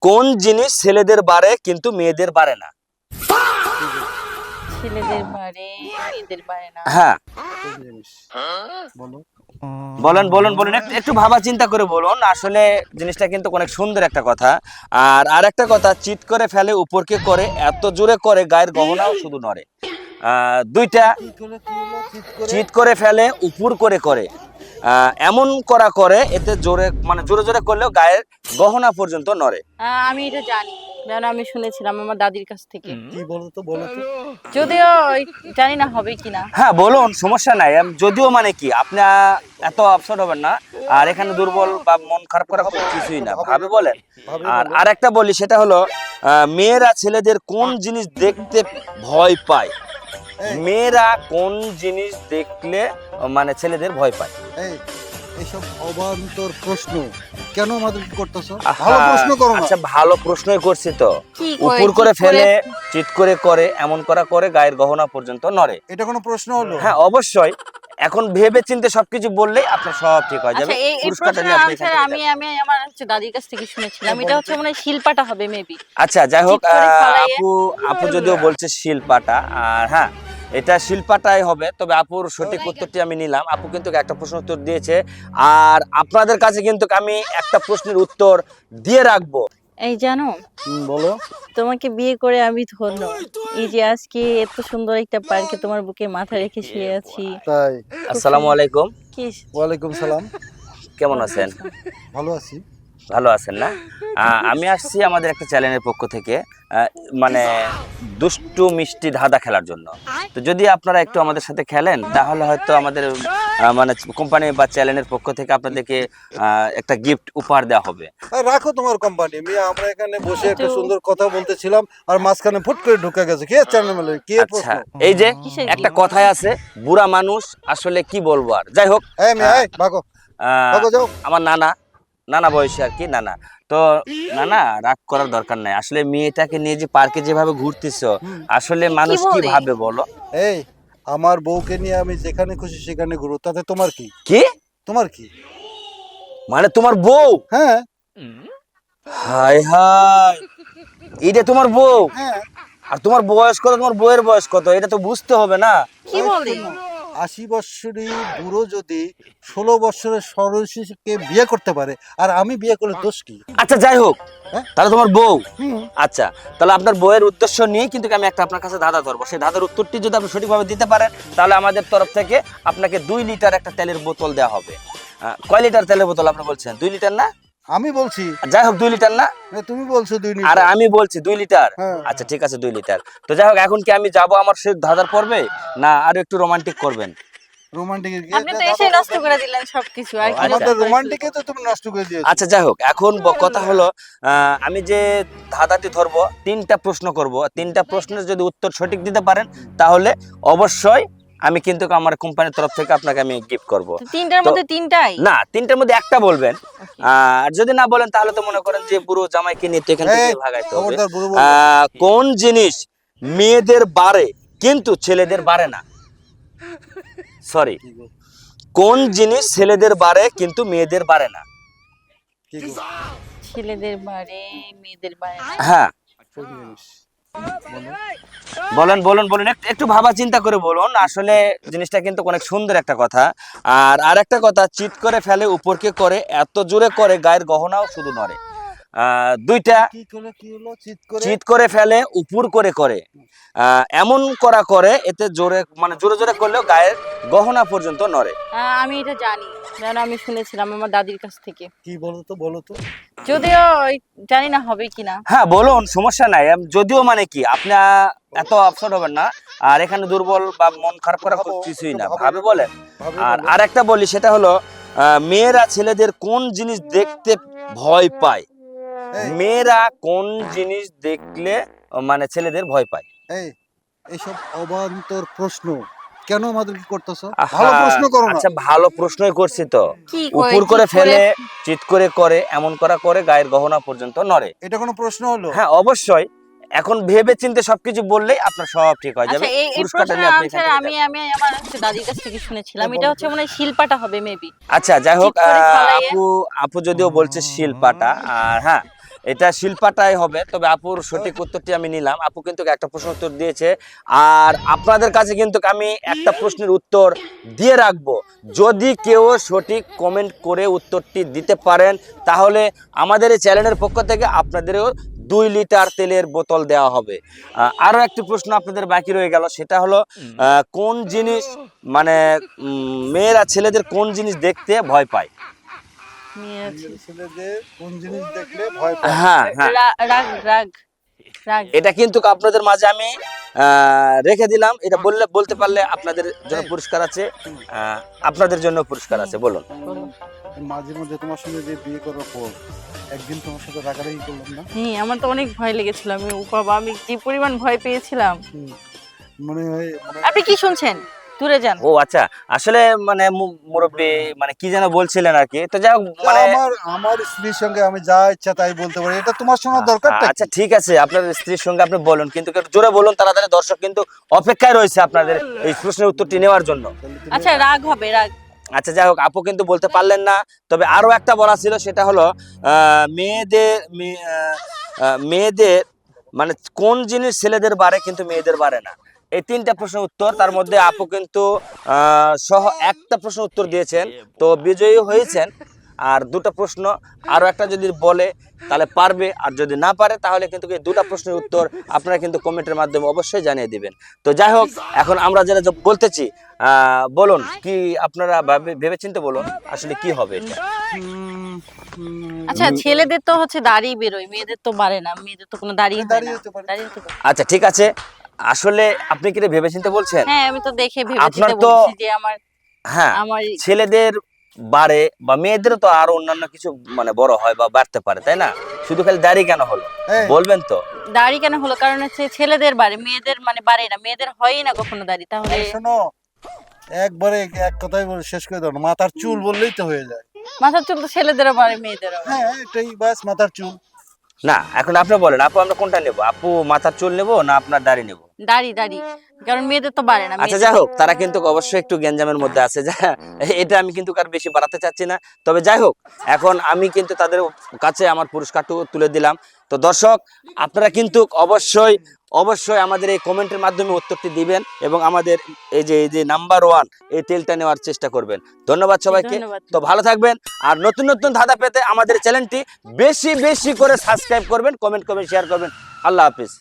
কোন জিনিস ছেলেদের বাড়ে কিন্তু মেয়েদের বাড়ে না? ছেলেদের বাড়ে মেয়েদের বাড়ে না। হ্যাঁ, কোন জিনিস বলো? বলেন বলেন বলেন, একটু ভাবা চিন্তা করে বলুন। আসলে জিনিসটা কিন্তু অনেক সুন্দর একটা কথা। আর আরেকটা কথা, চিৎ করে ফেলে উপরকে করে, এত জোরে করে গায়ের গহনাও শুধু নড়ে। দুইটা, কি করে কি হলো? চিৎ করে চিৎ করে ফেলে উপর করে করে, এমন করা করে এতে জোরে, মানে জোরে জোরে করলেও গায়ের গহনা পর্যন্ত নড়ে। আমি এটা জানি, কারণ আমি শুনেছিলাম আমার দাদির কাছ থেকে। কি বলো তো, বলো তো। যদিও জানি না হবে কিনা। হ্যাঁ বলুন, সমস্যা নাই। যদিও মানে কি, আপনি এত আপসেট হবেন না। আর এখানে দুর্বল বা মন খারাপ করার কথা কিছুই না, ভাবে বলেন। ভাবে আর বলো। আরেকটা বলি, সেটা হলো মেয়েরা ছেলেদের কোন জিনিস দেখতে ভয় পায়? এই, মেয়েরা কোন জিনিস দেখলে মানে ছেলেদের ভয় পায়? এই এইসব অবান্তর প্রশ্ন কেন আমাদের করতেছো? আহা, ভালো প্রশ্ন করো না। আচ্ছা ভালো প্রশ্নই করছি তো। কি উপর করে ফেলে, চিৎ করে করে, এমন করা করে গায়ের গহনা পর্যন্ত নড়ে। এটা কোনো প্রশ্ন হলো? হ্যাঁ অবশ্যই। এখন ভেবে চিন্তে সবকিছু বললেই আপনার সব ঠিক হয়ে যাবে। আচ্ছা, এই পুরস্কারটা প্রশ্নের নিয়ে আপনি এখান আনসার থেকে আমি যাবেন। আমি আমার দাদির কাছ থেকে শুনেছিলাম। এটা হচ্ছে মনে হয় শিলপাটা হবে মেবি। আচ্ছা যাই হোক, চিৎ করে ফালাইয়ে। আপু যদিও বলছে শিলপাটা, আর হ্যাঁ এটা শিলপাটাই হবে। তবে আপুর সঠিক উত্তরটি আমি নিলাম। আপু কিন্তু একটা প্রশ্ন উত্তর দিয়েছে, আর আপনাদের কাছে কিন্তু আমি একটা প্রশ্নের উত্তর দিয়ে রাখবো। এই জানো, বলো। তোমাকে বিয়ে করে আমি ধন্য। এই যে আজকে এত সুন্দর একটা পার্কে তোমার বুকে মাথা রেখে শুয়ে আছি। তাই? আসসালামু আলাইকুম, কি ওয়ালাইকুম সালাম। কেমন আছেন? ভালো আছি। ভালো আছেন না? আমি আসছি আমাদের একটা চ্যানেলের পক্ষ থেকে, মানে দুষ্টু মিষ্টি ধাঁধা খেলার জন্য। তো যদি আপনারা একটু আমাদের সাথে খেলেন, তাহলে হয়তো আমাদের মানে কোম্পানি বা চ্যানেলের পক্ষ থেকে আপনাদেরকে একটা গিফট উপহার দেওয়া হবে। আর রাখো তোমার কোম্পানি মিয়া, আমরা এখানে বসে একটা একটু- সুন্দর কথা বলতেছিলাম আর মাঝখানে ফুট করে ঢুকে গেছে। কি চ্যানেল মেলে কি আচ্ছা, প্রশ্ন? এই যে কিসের একটা gift? কথাই আছে, বুড়া মানুষ আসলে কি বলবো আর। যাই হোক, এই মিয়া, এই ভাগো আহ, ভাগো যাও। আমার নানা বয়সী আর কি, নানা। তো নানা, রাগ করার দরকার নাই। আসলে মেয়েটাকে নিয়ে যে পার্কে যেভাবে ঘুরতেছো, আসলে মানুষ কি বলে? ভাবে বলো? এই আমার বউকে নিয়ে আমি যেখানে খুশি সেখানে ঘুরো, তাতে তোমার কি? কি তোমার কি? মানে তোমার বউ? হ্যাঁ হায় হায়, এটা তোমার বউ? হ্যাঁ। আর তোমার বয়স কত? তোমার বউয়ের বয়স কত? এটা তো বুঝতে হবে না? কি বলে? 80 বৎসরী বুড়ো যদি 16 বৎসরের সরল শিশুকে বিয়ে করতে পারে, আর আমি বিয়ে করলে দোষ কি? আচ্ছা যাই হোক, হ্যাঁ? তাহলে তোমার বউ। হুম। আচ্ছা, তাহলে আপনার বউয়ের উদ্দেশ্য নিয়ে কিন্তু আমি একটা আপনার কাছে ধাঁধা ধরবো। সেই ধাঁধার উত্তরটি যদি আপনি সঠিকভাবে দিতে পারেন, তাহলে আমাদের তরফ থেকে আপনাকে 2 লিটার একটা তেলের বোতল দেওয়া হবে। কয় লিটার তেলের বোতল আপনি বলছেন? 2 লিটার না? আমি বলছি, যাই হোক 2 লিটার না? তুমি বলছো 2 আর লিটার। আমি বলছি 2 লিটার। হ্যাঁ। আচ্ছা ঠিক আছে, 2 লিটার। তো যাই হোক, এখন কি আমি যাব আমার সেই ধাঁধার পর্বে, না আরো একটু রোমান্টিক করবেন? রোমান্টিক আপনি তো এসে নষ্ট করে দিলেন সবকিছু। আর কি আচ্ছা। নষ্ট আমাদের করে রোমান্টিকে তো তুমি নষ্ট করে দিয়েছো। আচ্ছা যাই হোক, এখন কথা হলো, আমি যে ধাঁধাটি ধরবো, 3টা প্রশ্ন করব। 3টা প্রশ্নের যদি উত্তর সঠিক দিতে পারেন, তাহলে অবশ্যই আমি কিন্তু আমার কোম্পানির তরফ থেকে আপনাকে আমি গিফট করব। তো তিনটার তো- মধ্যে তিনটাই? না, 3টার মধ্যে একটা বলবেন। আর যদি না বলেন, তাহলে তো মনে করেন যে বুড়ো জামাইকে নিয়ে তো এখান থেকে এই, ভাগাইতে হবে। খবরদার বুড়ো বলবো। কোন জিনিস মেয়েদের বাড়ে কিন্তু ছেলেদের বাড়ে না? সরি, কি গো? কোন জিনিস ছেলেদের বাড়ে কিন্তু মেয়েদের বাড়ে না? কি গো? ছেলেদের বাড়ে মেয়েদের বাড়ে না। হ্যাঁ, কোন জিনিস? বলেন বলেন বলেন, একটু ভাবা চিন্তা করে বলুন। আসলে জিনিসটা কিন্তু অনেক সুন্দর একটা কথা। আর আরেকটা কথা, চিৎ করে ফেলে উপরকে করে, এত জোরে করে গায়ের গহনাও শুধু নড়ে। দুইটা, কি করে কি হলো? চিৎ করে চিৎ করে ফেলে উপর করে করে, এমন করা করে এতে জোরে, মানে জোরে জোরে করলেও গায়ের গহনা পর্যন্ত নড়ে। আমি এটা জানি, কারণ আমি শুনেছিলাম আমার দাদির কাছ থেকে। কি বলো তো, বলো তো। যদিও জানি না হবে কিনা। হ্যাঁ বলুন, সমস্যা নাই। যদিও মানে কি, আপনি এত আপসেট হবেন না। আর এখানে দুর্বল বা মন খারাপ করার ভাবো, কিছুই না, ভাবো। ভাবে বলেন। ভাবে আর বলো। আরেকটা বলি, সেটা হলো মেয়েরা ছেলেদের কোন জিনিস দেখতে ভয় পায়? এই, মেয়েরা কোন জিনিস দেখলে মানে ছেলেদের ভয় পায়? এই এইসব অবান্তর প্রশ্ন কেন আমাদের কি করতেছো? আহা, ভালো প্রশ্ন করো না। আচ্ছা ভালো প্রশ্নই করছি তো। কি উপর করে ফেলে, চিৎ করে করে, এমন করা করে গায়ের গহনা পর্যন্ত নড়ে। এটা কোনো প্রশ্ন হলো? হ্যাঁ অবশ্যই। এখন ভেবে চিন্তে সবকিছু বললেই আপনার সব ঠিক হয়ে যাবে। আচ্ছা, এই পুরস্কারটা প্রশ্নের নিয়ে আপনি এখান আনসার থেকে আমি যাবেন। আমি আমার দাদির কাছ থেকে শুনেছিলাম। হ্যাঁ, এটা বলো হচ্ছে তো। মনে হয় শিলপাটা হবে মেবি। আচ্ছা যাই হোক, চিৎ করে ফালাইয়ে। আপু যদিও বলছে শিলপাটা, আর হ্যাঁ এটা শিল্পাটাই হবে, তবে আপুর সঠিক উত্তরটি আমি নিলাম। আপু কিন্তু একটা প্রশ্ন উত্তর দিয়েছে, আর আপনাদের কাছে কিন্তু আমি একটা প্রশ্নের উত্তর দিয়ে রাখবো। যদি কেউ সঠিক কমেন্ট করে উত্তরটি দিতে পারেন, তাহলে আমাদের এই চ্যানেলের পক্ষ থেকে আপনাদেরও 2 লিটার তেলের বোতল দেওয়া হবে। আরো একটি প্রশ্ন আপনাদের বাকি রয়ে গেল, সেটা হলো কোন জিনিস মানে মেয়েরা ছেলেদের কোন জিনিস দেখতে ভয় পায়? মেয়েরা ছিল। ছেলেদের কোন জিনিস দেখলে ভয় পায়? হ্যাঁ হ্যাঁ, রাগ রাগ রাগ। এটা কিন্তু আপনাদের মাঝে আমি রেখে দিলাম। এটা বলতে পারলে আপনাদের জন্য পুরস্কার আছে, আপনাদের জন্য পুরস্কার আছে। বলুন। বলো। মাঝে মধ্যে তোমার সঙ্গে যে বিয়ে করার পর একদিন তোমার সাথে রাগারাগি করলাম না? হ্যাঁ, আমার তো অনেক ভয় লেগেছিল। আমি ও বাবা, আমি যে পরিমাণ ভয় পেয়েছিলাম। মনে হয় আপনি কি শুনছেন? দূরে যান। ও আচ্ছা, আসলে মানে মুরব্বী মানে কি যেন বলছিলেন আর কি। তো যাই হোক, মানে আমার স্ত্রীর সঙ্গে আমি যা ইচ্ছা তাই বলতে পারি, এটা তোমার শোনার দরকারটা কি? আচ্ছা ঠিক আছে, আপনার স্ত্রীর সঙ্গে আপনি বলুন, কিন্তু একটু জোরে বলুন, তাড়াতাড়ি। দর্শক কিন্তু অপেক্ষায় রয়েছে আপনাদের এই প্রশ্নের উত্তরটি নেওয়ার জন্য। আচ্ছা, রাগ হবে, রাগ। আচ্ছা যাই হোক, আপু কিন্তু বলতে পারলেন না। তবে আরো একটা বলা ছিল, সেটা হলো মেয়েদের মানে কোন জিনিস ছেলেদের বাড়ে কিন্তু মেয়েদের বাড়ে না। এই 3টা প্রশ্নের উত্তর, তার মধ্যে আপু কিন্তু সহ একটা প্রশ্ন উত্তর দিয়েছেন, তো বিজয়ী হয়েছেন। আর 2টা প্রশ্ন, আরো একটা যদি বলে তাহলে পারবে, আর যদি না পারে তাহলে কিন্তু এই 2টা প্রশ্নের উত্তর আপনারা কিন্তু কমেন্টের মাধ্যমে অবশ্যই জানিয়ে দিবেন। তো যাই হোক, এখন আমরা যেটা বলতেছি, বলুন কি আপনারা ভেবেচিন্তে বলুন আসলে কি হবে এটা। আচ্ছা, ছেলেদের তো হচ্ছে দাড়ি বেরোয়, মেয়েদের তো বাড়ে না। মেয়েদের তো কোনো দাড়ি হয় না। দাড়ি হতে পারে। দাড়ি হতে পারে। আচ্ছা ঠিক আছে, আসলে আপনি কি এটা ভেবেচিন্তে বলছেন? হ্যাঁ, আমি তো দেখে ভেবেচিন্তে আপনার তো বলছি যে আমার হ্যাঁ, আমার ছেলেদের বাড়ে বা মেয়েদেরও তো আরো অন্যান্য কিছু মানে বড় হয় বা বাড়তে পারে, তাই না? শুধু খালি দাড়ি কেন হলো এই, বলবেন তো? দাড়ি কেন হলো, কারণ হচ্ছে ছেলেদের বাড়ে, মেয়েদের মানে বাড়ে না। মেয়েদের হয়ই না কখনো দাড়ি। তাহলে শোনো, একবারে এক কথাই বলে শেষ করে দাও না, মাথার চুল বললেই তো হয়ে যায়। মাথার চুল তো ছেলেদেরও বাড়ে, মেয়েদেরও বাড়ে। হ্যাঁ, এটাই বাস, মাথার চুল। না, এখন আপনি বলেন, আপু আমরা কোনটা নেব? আপু মাথার চুল নেব না আপনার দাড়ি নেব? দাড়ি দাড়ি, কারণ মেয়েদের তো বাড়ে না। আচ্ছা যাই হোক, তারা কিন্তু অবশ্যই একটু গ্যাঞ্জামের মধ্যে আছে, এটা আমি কিন্তু কার বেশি বাড়াতে চাচ্ছি না। তবে যাই হোক, এখন আমি কিন্তু তাদের কাছে আমার পুরস্কারটুকু তুলে দিলাম। তো দর্শক, আপনারা কিন্তু অবশ্যই অবশ্যই আমাদের এই কমেন্টের মাধ্যমে উত্তরটি দিবেন এবং আমাদের এই যে নাম্বার 1 এই তেলটা নেওয়ার চেষ্টা করবেন। ধন্যবাদ সবাইকে। ধন্যবাদ। তো ভালো থাকবেন, আর নতুন নতুন ধাঁধা পেতে আমাদের চ্যানেলটি বেশি বেশি করে সাবস্ক্রাইব করবেন, কমেন্ট করবেন, শেয়ার করবেন। আল্লাহ হাফিজ।